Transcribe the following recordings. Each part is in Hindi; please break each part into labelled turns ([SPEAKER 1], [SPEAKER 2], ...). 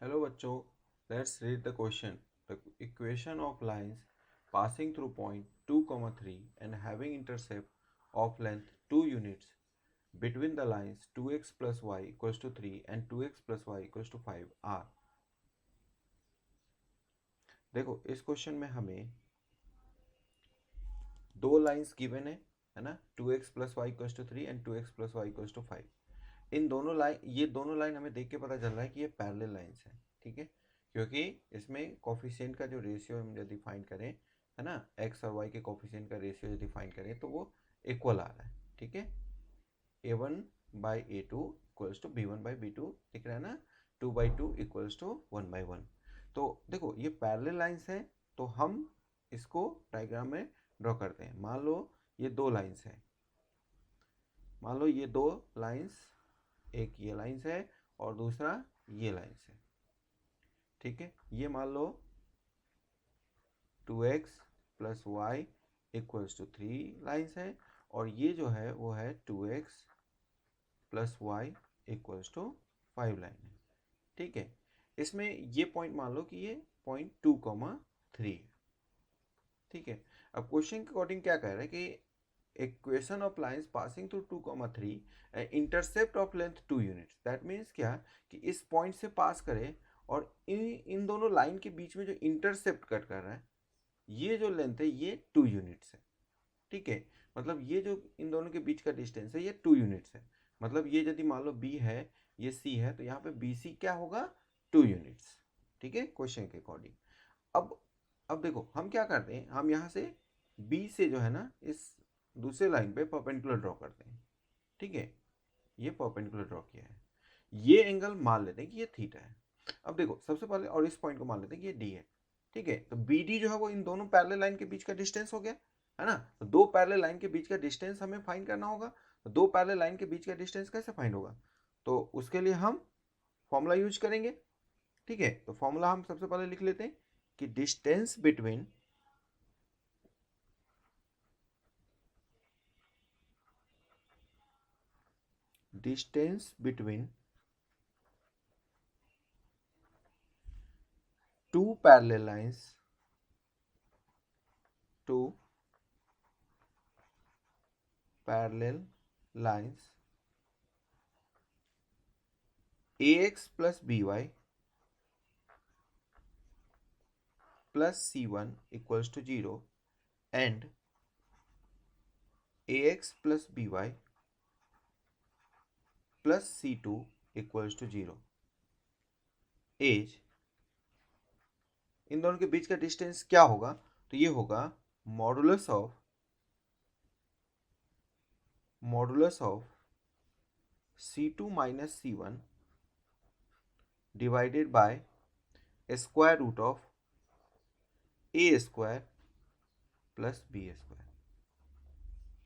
[SPEAKER 1] Hello बच्चों, let's read the question. The equation of lines passing through point 2, 3 and having intercept of length 2 units between the lines 2x plus y equals to 3 and 2x plus y equals to 5 are. देखो इस क्वेश्चन में हमें दो लाइंस गिवन है ना, 2x plus y equals to 3 and 2x plus y equals to 5। ये दोनों लाइन हमें देख के पता चल रहा है कि ये पैरेलल लाइंस हैं, ठीक है, क्योंकि इसमें कोफिशिएंट का जो रेशियो हम यदि फाइंड करें, है ना, x और y के कोफिशिएंट का रेशियो यदि फाइंड करें तो वो इक्वल आ रहा है, ठीक है। a1 by a2 equals to b1 by b2 दिख रहा है ना, 2 बाई 2 इक्वल्स टू 1 बाई 1। तो देखो ये पैरेलल लाइंस हैं, तो हम इसको डायग्राम में ड्रॉ करते हैं। मान लो ये दो लाइंस हैं, मान लो ये दो लाइंस, एक ये लाइंस है और दूसरा ये लाइंस है, ठीक है। ये मान लो 2x plus y equals to 3 lines है और ये जो है वो है 2x plus y equals to 5 line है, ठीक है। इसमें ये पॉइंट मान लो कि ये पॉइंट 2,3 है, ठीक है। अब क्वेश्चन के अकॉर्डिंग क्या कह रहा है कि equation of lines passing through 2,3 intercept of length 2 units. That means क्या कि इस पॉइंट से पास करे और इन दोनों लाइन के बीच में जो इंटरसेप्ट कट कर रहा है, ये जो लेंथ है ये 2 यूनिट्स है, ठीक है। मतलब ये जो इन दोनों के बीच का डिस्टेंस है ये 2 यूनिट्स है। मतलब ये यदि मान लो बी है, ये सी है, तो यहाँ पे बी सी क्या होगा, 2 यूनिट्स, ठीक है, क्वेश्चन के अकॉर्डिंग। अब अब देखो हम क्या करते हैं, हम यहाँ से बी से जो है ना इस दूसरे लाइन पे परपेंडिकुलर ड्रॉ करते हैं, ठीक है। ये परपेंडिकुलर ड्रॉ किया है, ये एंगल मान लेते हैं कि ये थीटा है। अब देखो सबसे पहले और इस पॉइंट को मान लेते हैं कि ये डी है, ठीक है। तो बी डी जो है वो इन दोनों पैरेलल लाइन के बीच का डिस्टेंस हो गया, है ना। तो दो पैरेलल लाइन के बीच का डिस्टेंस हमें फाइंड करना होगा। तो दो पैरेलल लाइन के बीच का डिस्टेंस कैसे फाइंड होगा, तो उसके लिए हम फॉर्मूला यूज करेंगे, ठीक है। तो फॉर्मूला हम सबसे पहले लिख लेते हैं कि distance between two parallel lines, two parallel lines, ax plus by plus c1 equals to 0 and ax plus by plus c2 equals to 0 as in दोनों के बीच का डिस्टेंस क्या होगा, तो ये होगा modulus of c2 minus c1 divided by square root of a square plus b square,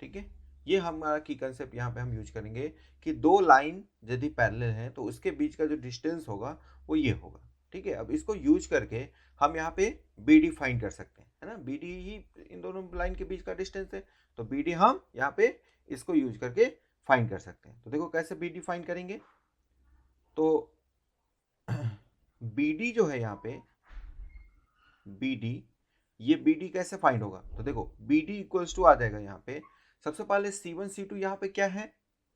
[SPEAKER 1] ठीक है। ये हमारा की कंसेप्ट यहाँ पे हम यूज करेंगे कि दो लाइन यदि पैरेलल हैं तो उसके बीच का जो डिस्टेंस होगा वो ये होगा, ठीक है। अब इसको यूज करके हम यहाँ पे बी डी फाइंड कर सकते हैं, है ना। बी डी ही इन दोनों लाइन के बीच का डिस्टेंस है, तो बी डी हम यहाँ पे इसको यूज करके फाइंड कर सकते हैं। तो देखो कैसे बी डी फाइंड करेंगे, तो बी डी जो है यहाँ पे बी डी, ये बी डी कैसे फाइंड होगा, तो देखो बी डी इक्वल्स टू आ जाएगा यहाँ पे सबसे पहले C1 C2 यहाँ पे क्या है,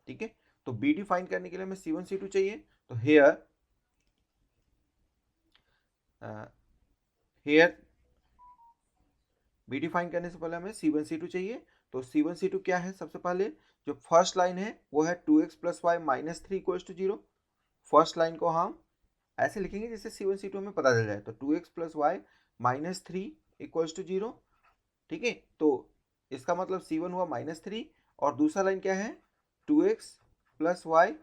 [SPEAKER 1] ठीक है। तो बी डी फाइंड करने के लिए हमें C1 C2 चाहिए, तो हेयर बी डी फाइंड करने से पहले हमें C1 C2 चाहिए। तो C1 C2 क्या है, सबसे पहले जो फर्स्ट लाइन है वो है 2x plus y minus 3 equals to 0। First line को हम ऐसे लिखेंगे जिससे C1 C2 हमें पता चल जाए, तो 2x plus y minus 3 equals to 0, ठीक है। तो इसका मतलब C1 हुआ -3 और दूसरा लाइन क्या है 2x plus y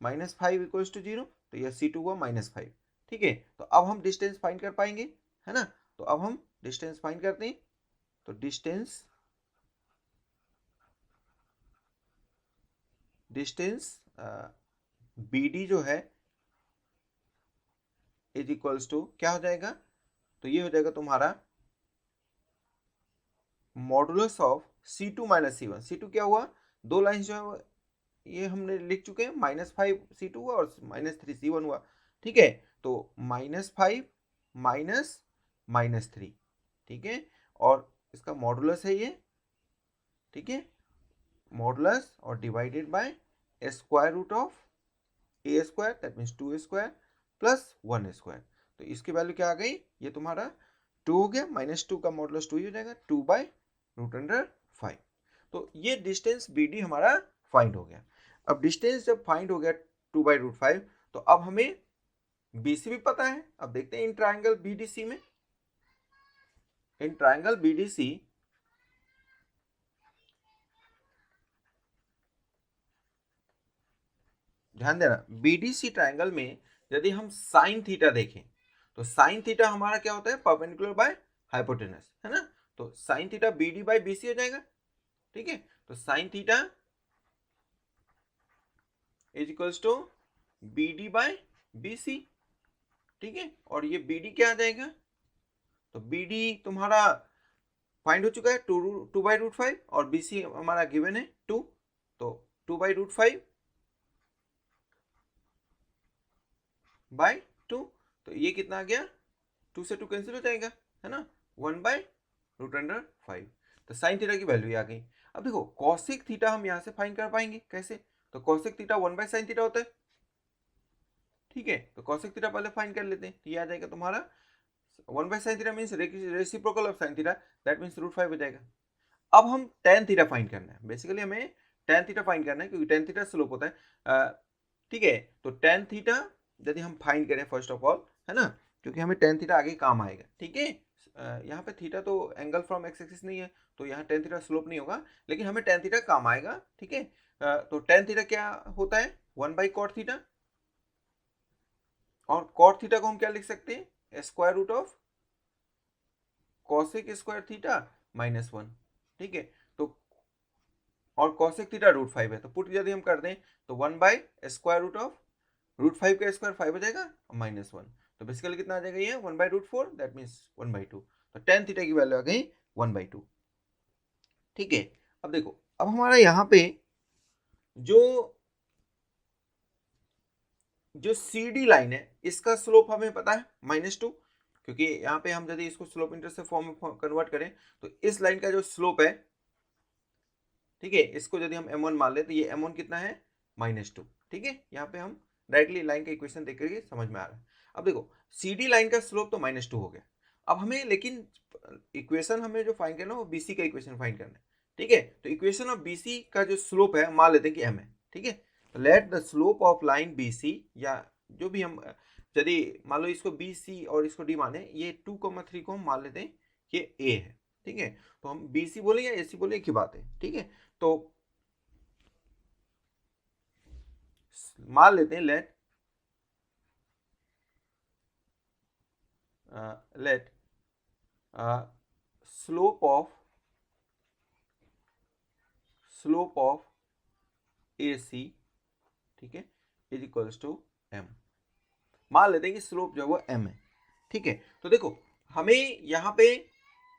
[SPEAKER 1] minus 5 equals to 0, तो यह C2 हुआ -5, ठीक है। तो अब हम डिस्टेंस फाइंड कर पाएंगे, है ना। तो अब हम डिस्टेंस फाइंड करते हैं, तो डिस्टेंस BD जो है इज इक्वल्स टू क्या हो जाएगा, तो ये हो जाएगा तुम्हारा modulus of C2 minus C1। C2 क्या हुआ, दो लाइन जो है ये हमने लिख चुके हैं, -5 C2 हुआ और -3 C1 हुआ, ठीक है। तो -5 -3, ठीक है, और इसका मॉडुलस है ये, ठीक है, मॉडुलस और divided by square root of a square, that means 2 square plus 1 square. तो इसकी वैल्यू क्या आ गई, ये तुम्हारा 2 हो गया, -2 का मॉडुलस 2 ही हो जाएगा, 2/√5। तो ये डिस्टेंस BD हमारा फाइंड हो गया। अब डिस्टेंस जब फाइंड हो गया 2/√5, तो अब हमें BC भी पता है। अब देखते हैं इन ट्राइंगल BDC में, इन ट्राइंगल BDC ध्यान देना, BDC ट्राइंगल में यदि हम साइन थीटा देखें तो साइन थीटा हमारा क्या होता है, परपेंडिकुलर बाय हाइपोटेनस, है ना। तो साइन थीटा BD/BC हो जाएगा, ठीक है। तो sine theta is equals to BD/BC, ठीक है। और ये BD क्या आ जाएगा, तो BD तुम्हारा फाइंड हो चुका है 2/√5 और BC हमारा गिवन है 2, तो 2/√5/2, तो ये कितना आ गया, 2 से 2 कैंसिल हो जाएगा, है ना, 1/√5। तो साइन थीटा की वैल्यू आ गई। अब देखो कॉसेक थीटा हम यहाँ से फाइंड कर पाएंगे कैसे, तो कॉसेक थीटा 1/sin थीटा होता है, ठीक है। तो कॉसेक थीटा पहले फाइंड कर लेते हैं, तो ये आ जाएगा तुम्हारा 1/sin theta means reciprocal of sin theta, that means √5 हो जाएगा। अब हम tan थीटा फाइंड करना है, बेसिकली हमें tan थीटा फाइंड करना है, क्योंकि tan थीटा स्लोप होता है, ठीक है। तो tan थीटा यदि हम फाइंड करें फर्स्ट ऑफ ऑल, है ना, क्योंकि हमें tan थीटा आगे काम आएगा, ठीक है। यहाँ पे थीटा तो एंगल फ्रॉम एक्स एक्सिस नहीं है, तो यहाँ tan थीटा स्लोप नहीं होगा, लेकिन हमें tan थीटा काम आएगा, ठीक है। तो tan थीटा क्या होता है, 1/cot थीटा, और cot थीटा को हम क्या लिख सकते हैं, square root of cosec square theta -1, ठीक है। तो और cosec थीटा √5 है, तो पुट यदि हम कर दें तो 1/स्क्वायर रूट ऑफ √5 का स्क्वायर 5 हो जाएगा -1, तो बेसिकली कितना आ जाएगा ये 1/√4, दैट मीन्स 1/2। तो tan थीटा की वैल्यू आ गई 1/2, ठीक है। अब देखो, अब हमारा यहाँ पे जो जो CD लाइन है इसका स्लोप हमें पता है -2, क्योंकि यहाँ पे हम यदि इसको स्लोप इंटरसेप्ट फॉर्म में कन्वर्ट करें तो इस लाइन का जो स्लोप है, ठीक है, इसको यदि हम m1 मान ले तो ये m1 कितना है, -2, ठीक है। यहाँ पे हम डायरेक्टली लाइन का इक्वेशन देख करके समझ में आ रहा है। अब देखो CD लाइन का स्लोप तो -2 हो गया, अब हमें लेकिन इक्वेशन हमें जो फाइंड करना है वो BC का इक्वेशन फाइंड करना है, ठीक है। तो इक्वेशन ऑफ BC का जो स्लोप है मान लेते हैं कि m है, ठीक है। तो let the slope of line BC, या जो भी हम यदि मान लो इसको BC और इसको D माने, ये 2,3 को हम मान लेते हैं कि A है, ठीक है। तो हम BC बोले या AC बोले एक ही बात है, ठीक है। तो मान लेते हैं लेट स्लोप ऑफ AC, ठीक है, इज इक्वल्स टू m। मान लेते हैं कि स्लोप जो है वो m है, ठीक है। तो देखो हमें यहाँ पे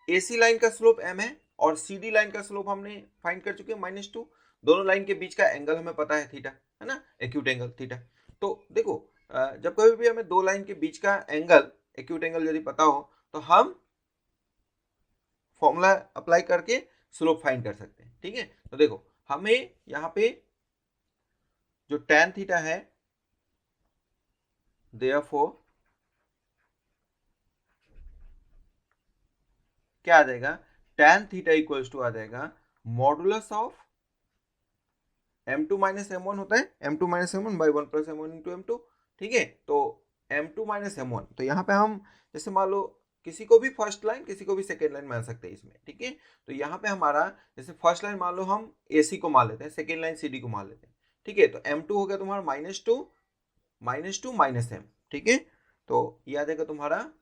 [SPEAKER 1] AC लाइन का स्लोप m है और CD लाइन का स्लोप हमने फाइंड कर चुके हैं -2। दोनों लाइन के बीच का एंगल हमें पता है थीटा, है ना, एक्यूट एंगल थीटा। तो देखो जब कभी भी हमें दो लाइन के बीच का एंगल, एक्यूट एंगल यदि पता हो तो हम फॉर्मूला अप्लाई करके स्लोप फाइंड कर सकते हैं, ठीक है। तो देखो हमें यहाँ पे जो tan थीटा है, देयरफॉर क्या आ जाएगा, tan थीटा इक्वल्स टू आ जाएगा मॉडुलस ऑफ m2 - m1 होता है, m2 - m1 by 1 + m1 × m2, ठीक है। तो m2 - m1, तो यहाँ पे हम जैसे मान लो किसी को भी फर्स्ट लाइन किसी को भी सेकेंड लाइन मान सकते हैं इसमें, ठीक है। तो यहाँ पे हमारा जैसे फर्स्ट लाइन मान लो हम AC को मान लेते हैं, सेकेंड लाइन CD को मान लेते हैं, ठीक है। तो m2 हो गया तुम्हारा -2 -m, ठीक है। तो ये आ जाएगा तुम्हारा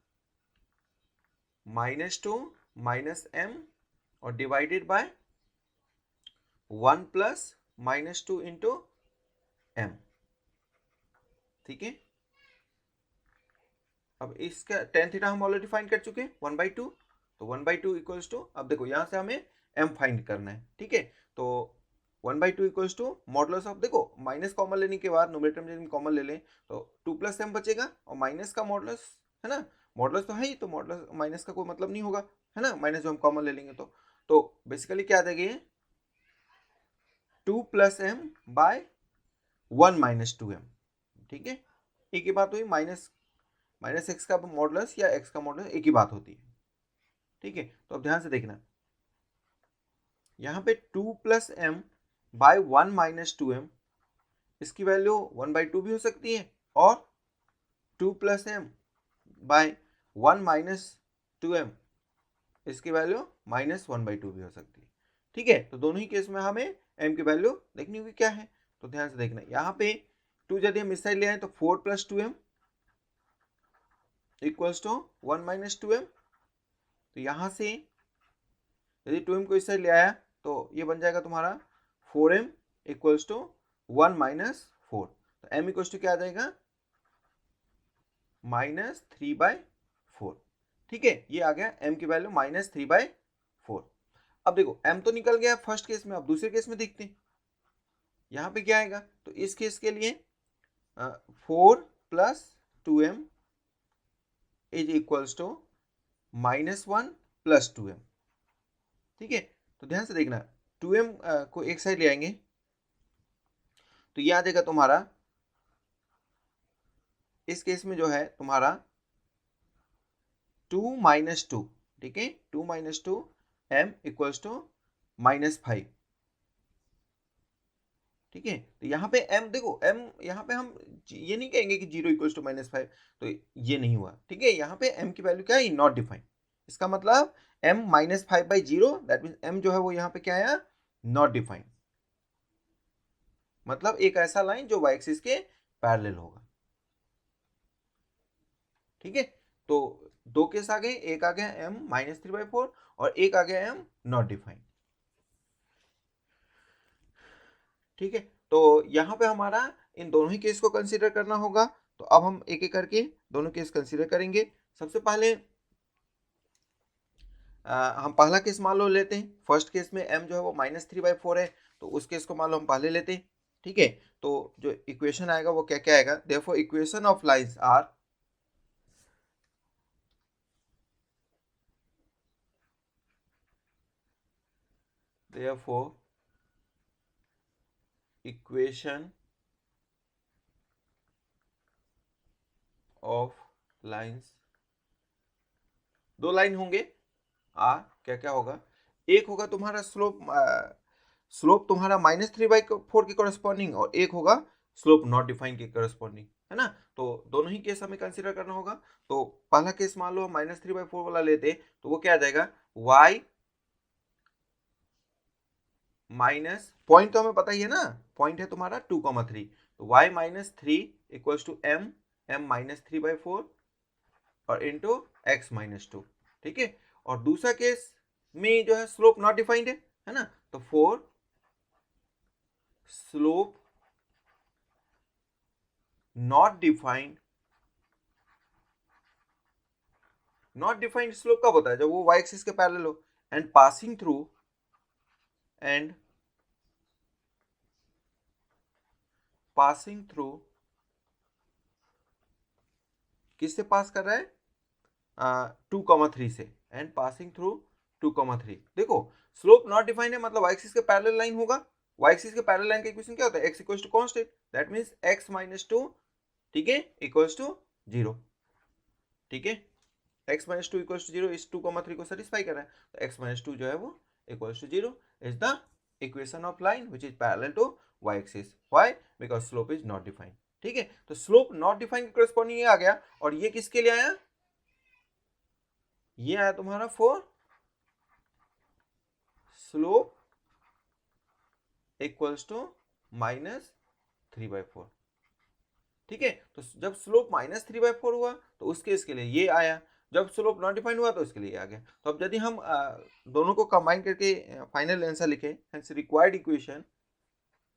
[SPEAKER 1] -2 -m और डिवाइडेड बाय 1 + -2 × m, ठीक है। अब इसका tan थीटा हम ऑलरेडी फाइंड कर चुके हैं 1/2, तो 1/2 इक्वल्स टू, अब देखो यहाँ से हमें m फाइंड करना है, ठीक है। तो 1/2 इक्वल्स टू मॉडुलस ऑफ, देखो माइनस कॉमन लेने के बाद न्यूमरेटर में यदि कॉमन ले लें तो 2 + m बचेगा और माइनस का मॉडुलस है ना, मॉडुलस तो है ही, तो मॉडुलस माइनस का कोई मतलब नहीं होगा, है ना, माइनस जो हम कॉमन ले लेंगे तो बेसिकली क्या आ जाएगी 2 + m/1 - 2m। ठीक है, एक ही बात हुई, माइनस एक्स का मॉडुलस या एक्स का मॉडुलस एक ही बात होती है। ठीक है, तो अब ध्यान से देखना, यहाँ पे 2 + m/1 - 2m, इसकी वैल्यू 1/2 भी हो सकती है और 2 + m/1 - 2m, इसकी वैल्यू -1/2 भी हो सकती है। ठीक है, तो दोनों ही केस में हमें m की वैल्यू देखनी होगी क्या है, तो ध्यान से देखना, यहाँ पे 2 यदि हम इस साइड ले आए तो 4 + 2m इक्वल्स टू 1 - 2m, तो यहाँ से यदि 2m को इस साइड ले आया तो ये बन जाएगा तुम्हारा 4m इक्वल्स टू 1 - 4, तो m इक्वल्स टू क्या आ जाएगा -3/4। ठीक है, ये आ गया m की वैल्यू -3/4। अब देखो m तो निकल गया फर्स्ट केस में, अब दूसरे केस में देखते हैं यहाँ पे क्या आएगा, तो इस केस के लिए 4 + 2m is equals to -1 + 2m। ठीक है, तो ध्यान से देखना, 2m को एक साइड ले आएंगे तो ये आ जाएगा तुम्हारा, इस केस में जो है तुम्हारा 2 - 2, ठीक है, 2 - 2 m इक्वल्स टू -5। ठीक है, तो यहाँ पे m देखो, m यहाँ पे हम ये नहीं कहेंगे कि 0 इक्वल्स टू -5, तो ये नहीं हुआ। ठीक है, यहाँ पे m की वैल्यू क्या है, नॉट डिफाइंड, इसका मतलब m -5/0, दैट मीन्स m जो है वो यहाँ पे क्या आया, नॉट डिफाइंड, मतलब एक ऐसा लाइन जो y एक्सिस के पैरेलल होगा। ठीक है, तो दो केस आ गए, एक आ गया m -3/4 और एक आ गया m नॉट डिफाइंड। ठीक है, तो यहाँ पे हमारा इन दोनों ही केस को कंसीडर करना होगा, तो अब हम एक एक करके दोनों केस कंसीडर करेंगे। सबसे पहले हम पहला केस मान लो लेते हैं, फर्स्ट केस में m जो है वो -3/4 है, तो उस केस को मान लो हम पहले लेते हैं। ठीक है, तो जो इक्वेशन आएगा वो क्या क्या आएगा, therefore equation of lines are, therefore equation of lines, दो लाइन होंगे, क्या क्या होगा, एक होगा तुम्हारा स्लोप तुम्हारा -3/4 के कॉरेस्पॉन्डिंग और एक होगा स्लोप नॉट डिफाइंड के कॉरेस्पॉन्डिंग, है ना, तो दोनों ही केस हमें कंसीडर करना होगा। तो पहला केस मान लो -3/4 वाला लेते, तो वो क्या आ जाएगा, y माइनस, पॉइंट तो हमें पता ही है ना, पॉइंट है तुम्हारा 2,3, तो y -3 इक्वल्स टू m -3/4 और इंटू x -2। ठीक है, और दूसरा केस में जो है स्लोप नॉट डिफाइंड है ना, तो 4 slope not defined, not defined slope कब होता है, जब वो y एक्सिस के पैरेलल हो, and passing through, and passing through, किससे पास कर रहा है, 2,3 से, एंड पासिंग थ्रू 2,3। देखो स्लोप नॉट डिफाइंड है, मतलब y एक्सिस के पैरेलल लाइन होगा, y एक्सिस के पैरेलल लाइन का इक्वेशन क्या होता है, x equals to constant, that means x -2, ठीक है, इक्वल्स टू 0। ठीक है, x -2 इक्वल्स टू 0 इस 2,3 को सेटिस्फाई कर रहा है, तो x -2 जो है वो equals to 0 is the equation of line which is parallel to y axis, why, because slope is not defined. ठीक है, तो स्लोप नॉट डिफाइंड के कॉरेस्पॉन्डिंग ये आ गया, और ये किसके लिए आया, ये आया तुम्हारा फॉर स्लोप इक्वल्स टू -3/4। ठीक है, तो जब स्लोप -3/4 हुआ तो उस केस के लिए ये आया, जब स्लोप नॉट डिफाइंड हुआ तो उसके लिए आ गया। तो अब यदि हम दोनों को कंबाइन करके फाइनल आंसर लिखें, हेंस रिक्वायर्ड इक्वेशन,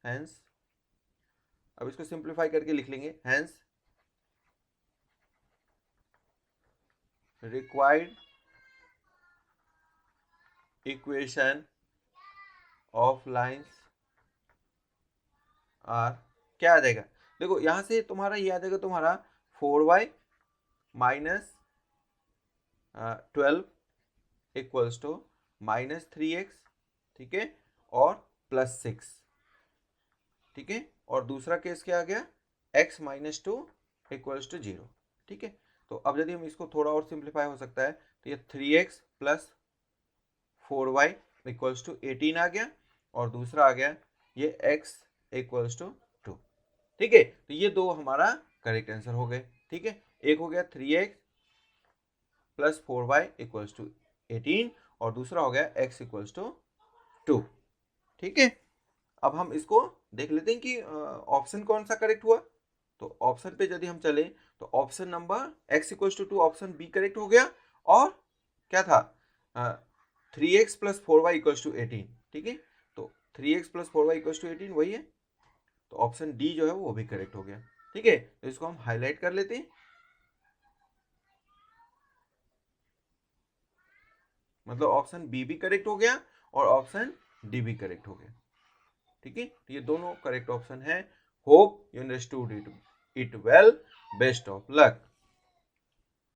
[SPEAKER 1] हेंस अब इसको सिंप्लीफाई करके लिख लेंगे, hence required equation of lines are क्या आ जाएगा, देखो यहाँ से तुम्हारा ये आ जाएगा तुम्हारा 4y minus 12 equals to -3x, ठीक है, और +6, ठीक है। और दूसरा केस क्या आ गया, x माइनस 2 इक्वल्स टू 0, ठीक है। तो अब यदि हम इसको थोड़ा और सिंप्लीफाई हो सकता है तो ये 3x plus 4y equals to 18 आ गया, और दूसरा आ गया ये x इक्वल्स टू 2, ठीक है। तो ये दो हमारा करेक्ट आंसर हो गए, ठीक है। एक हो गया 3x plus 4y equals to 18, और दूसरा हो गया x इक्वल्स टू 2, ठीक है। अब हम इसको देख लेते हैं कि ऑप्शन कौन सा करेक्ट हुआ। तो ऑप्शन पे यदि हम चले तो option number x equals to 2 option B correct हो गया, और क्या था 3x plus 4y equals to 18, ठीक है। तो 3x plus 4y equals to 18 वही है, तो ऑप्शन डी जो है वो भी करेक्ट हो गया, ठीक है। तो इसको हम हाईलाइट कर लेते हैं, मतलब ऑप्शन बी भी करेक्ट हो गया और ऑप्शन डी भी करेक्ट हो गया, ठीक है। ये दोनों करेक्ट ऑप्शन है। Hope you understood it well, best of luck.